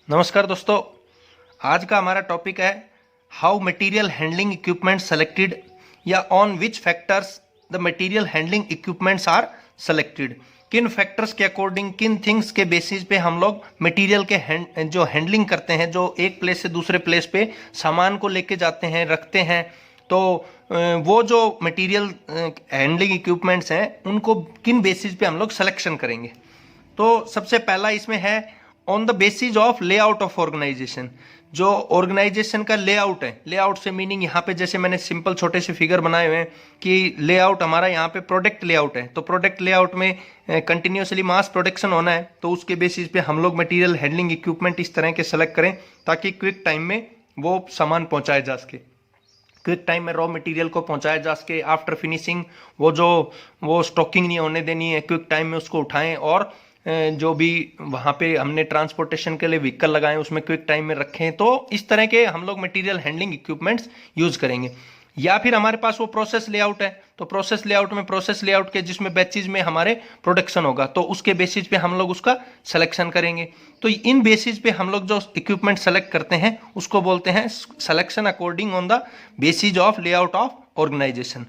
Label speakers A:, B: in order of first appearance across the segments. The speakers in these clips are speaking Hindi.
A: नमस्कार दोस्तों, आज का हमारा टॉपिक है how material handling equipment selected या on which factors the material handling equipments are selected. किन फैक्टर्स के अकॉर्डिंग, किन थिंग्स के बेसिस पे हम लोग मटेरियल के जो हैंडलिंग करते हैं, जो एक प्लेस से दूसरे प्लेस पे सामान को लेके जाते हैं, रखते हैं, तो वो जो मटेरियल हैंडलिंग इक्विपमेंट्स हैं उनको किन बेसिस पे हम लोग सिलेक्शन करेंगे। तो सबसे पहला इसमें है on the basis of layout of organization. जो ऑर्गेनाइजेशन का लेआउट है, लेआउट से मीनिंग यहाँ पे जैसे मैंने सिंपल छोटे से फिगर बनाए हुए हैं कि लेआउट हमारा यहाँ पे प्रोडक्ट लेआउट है, तो प्रोडक्ट लेआउट में कंटिन्यूसली मास प्रोडक्शन होना है, तो उसके बेसिस पे हम लोग मटेरियल हैंडलिंग इक्विपमेंट इस तरह के सेलेक्ट करें ताकि क्विक टाइम में वो सामान पहुँचाया जा सके, क्विक टाइम में रॉ मटेरियल को पहुंचाया जा सके। आफ्टर फिनिशिंग वो स्टॉकिंग नहीं होने देनी है, क्विक टाइम में उसको उठाएं और जो भी वहाँ पे हमने ट्रांसपोर्टेशन के लिए व्हीकल लगाए उसमें क्विक टाइम में रखें। तो इस तरह के हम लोग मटेरियल हैंडलिंग इक्विपमेंट्स यूज़ करेंगे। या फिर हमारे पास वो प्रोसेस लेआउट है, तो प्रोसेस लेआउट के जिसमें बैचेज में हमारे प्रोडक्शन होगा, तो उसके बेसिस पे हम लोग उसका सिलेक्शन करेंगे। तो इन बेसिस पे हम लोग जो इक्विपमेंट सेलेक्ट करते हैं उसको बोलते हैं selection according on the basis of layout of organization.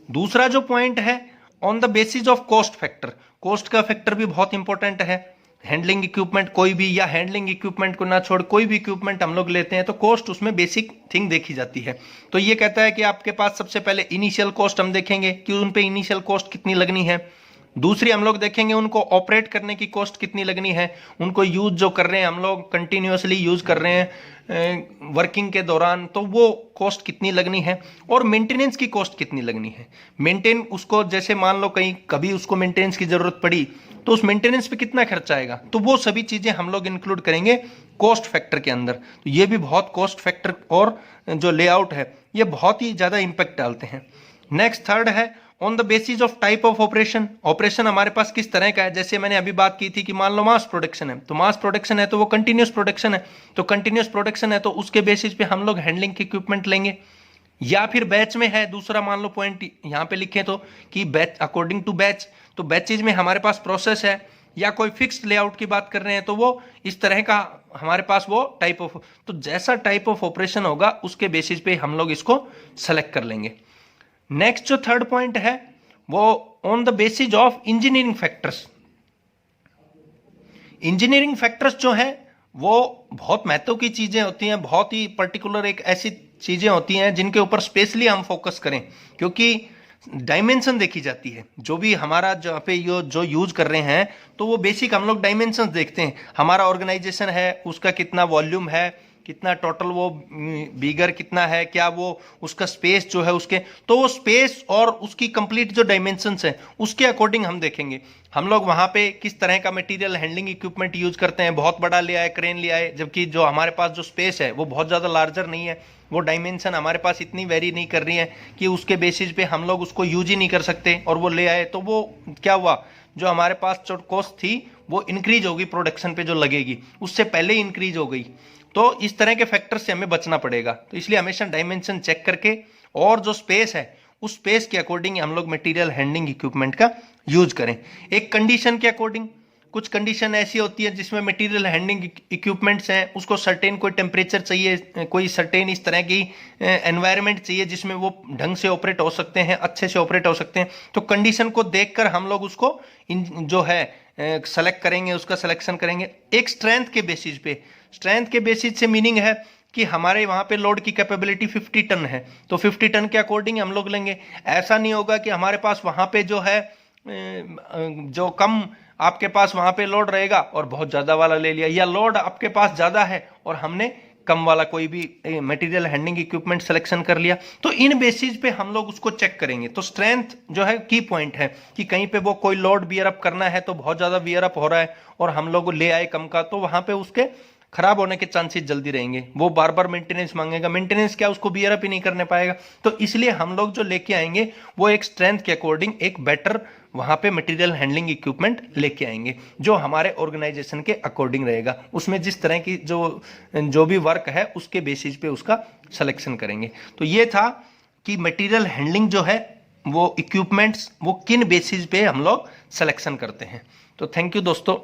A: दूसरा जो पॉइंट है on the basis of cost factor. Cost का फैक्टर भी बहुत इंपॉर्टेंट है। हैंडलिंग इक्विपमेंट कोई भी, या हैंडलिंग इक्विपमेंट को ना छोड़ कोई भी इक्विपमेंट हम लोग लेते हैं तो कॉस्ट उसमें बेसिक थिंग देखी जाती है। तो ये कहता है कि आपके पास सबसे पहले इनिशियल कॉस्ट हम देखेंगे कि उन पे इनिशियल कॉस्ट कितनी लगनी है। दूसरी हम लोग देखेंगे उनको ऑपरेट करने की कॉस्ट कितनी लगनी है, उनको यूज जो कर रहे हैं हम लोग कंटिन्यूसली यूज कर रहे हैं वर्किंग के दौरान, तो वो कॉस्ट कितनी लगनी है, और मेंटेनेंस की कॉस्ट कितनी लगनी है। मेंटेन उसको, जैसे मान लो कहीं कभी उसको मेंटेनेंस की जरूरत पड़ी तो उस मेंटेनेंस पे कितना खर्चा आएगा, तो वो सभी चीजें हम लोग इंक्लूड करेंगे कॉस्ट फैक्टर के अंदर। तो ये भी बहुत कॉस्ट फैक्टर और जो लेआउट है ये बहुत ही ज्यादा इंपैक्ट डालते हैं। नेक्स्ट थर्ड है on the basis of type of operation. Operation हमारे पास किस तरह का है, जैसे मैंने अभी बात की थी कि मान लो मास प्रोडक्शन है, तो मास प्रोडक्शन है तो वो कंटिन्यूस प्रोडक्शन है, तो कंटिन्यूस प्रोडक्शन है तो उसके बेसिस पे हम लोग हैंडलिंग के इक्विपमेंट लेंगे। या फिर बैच में है, दूसरा मान लो पॉइंट यहाँ पे लिखे तो कि बैच अकॉर्डिंग टू बैच, तो बैचेज में हमारे पास प्रोसेस है, या कोई फिक्स्ड लेआउट की बात कर रहे हैं तो वो इस तरह का हमारे पास वो टाइप ऑफ, तो जैसा टाइप ऑफ ऑपरेशन होगा उसके बेसिस पे हम लोग इसको सेलेक्ट कर लेंगे। नेक्स्ट जो थर्ड पॉइंट है वो on the basis of engineering factors. Engineering factors जो है वो बहुत महत्व की चीजें होती हैं, बहुत ही पर्टिकुलर एक ऐसी चीजें होती हैं जिनके ऊपर स्पेशली हम फोकस करें, क्योंकि डायमेंशन देखी जाती है। जो भी हमारा जहाँ पे जो यूज कर रहे हैं तो वो बेसिक हम लोग डायमेंशन देखते हैं। हमारा ऑर्गेनाइजेशन है उसका कितना वॉल्यूम है, कितना टोटल वो बिगर कितना है, क्या वो उसका स्पेस जो है उसके, तो वो स्पेस और उसकी कंप्लीट जो डायमेंशंस है उसके अकॉर्डिंग हम देखेंगे हम लोग वहां पे किस तरह का मटेरियल हैंडलिंग इक्विपमेंट यूज करते हैं। बहुत बड़ा ले आए, क्रेन ले आए, जबकि जो हमारे पास जो स्पेस है वो बहुत ज़्यादा लार्जर नहीं है, वो डायमेंशन हमारे पास इतनी वेरी नहीं कर रही है कि उसके बेसिस पे हम लोग उसको यूज ही नहीं कर सकते, और वो ले आए तो वो क्या हुआ, जो हमारे पास जो कॉस्ट थी वो इंक्रीज होगी, प्रोडक्शन पे जो लगेगी उससे पहले ही इंक्रीज हो गई। तो इस तरह के फैक्टर से हमें बचना पड़ेगा। तो इसलिए हमेशा डायमेंशन चेक करके और जो स्पेस है उस स्पेस के अकॉर्डिंग हम लोग मटेरियल हैंडलिंग इक्विपमेंट का यूज करें। एक कंडीशन के अकॉर्डिंग, कुछ कंडीशन ऐसी होती है जिसमें मटेरियल हैंडलिंग इक्विपमेंट्स हैं उसको सर्टेन कोई टेम्परेचर चाहिए, कोई सर्टेन इस तरह की एनवायरनमेंट चाहिए जिसमें वो ढंग से ऑपरेट हो सकते हैं, अच्छे से ऑपरेट हो सकते हैं। तो कंडीशन को देखकर हम लोग उसको जो है सेलेक्ट करेंगे, उसका सिलेक्शन करेंगे। एक स्ट्रेंथ के बेसिस पे, स्ट्रेंथ के बेसिस से मीनिंग है कि हमारे वहाँ पे लोड की कैपेबिलिटी 50 टन है तो 50 टन के अकॉर्डिंग हम लोग लेंगे। ऐसा नहीं होगा कि हमारे पास वहाँ पे जो है जो कम आपके पास वहाँ पे लोड रहेगा और बहुत ज़्यादा वाला ले लिया, या लोड आपके पास ज़्यादा है और हमने कम वाला कोई भी मटेरियल हैंडलिंग इक्विपमेंट सिलेक्शन कर लिया। तो इन बेसिस पे हम लोग उसको चेक करेंगे। तो स्ट्रेंथ जो है की पॉइंट है कि कहीं पे वो कोई लोड बियर अप करना है तो बहुत ज़्यादा बियर अप हो रहा है और हम लोग ले आए कम का, तो वहाँ पे उसके खराब होने के चांसेस जल्दी रहेंगे, वो बार बार मेंटेनेंस मांगेगा, मेंटेनेंस क्या उसको बियर अप ही नहीं करने पाएगा। तो इसलिए हम लोग जो लेके आएंगे वो एक स्ट्रेंथ के अकॉर्डिंग एक बेटर वहां पे मटेरियल हैंडलिंग इक्विपमेंट लेके आएंगे जो हमारे ऑर्गेनाइजेशन के अकॉर्डिंग रहेगा। उसमें जिस तरह की जो भी वर्क है उसके बेसिस पे उसका सिलेक्शन करेंगे। तो ये था कि मटेरियल हैंडलिंग जो है वो इक्विपमेंट्स वो किन बेसिस पे हम लोग सिलेक्शन करते हैं। तो थैंक यू दोस्तों।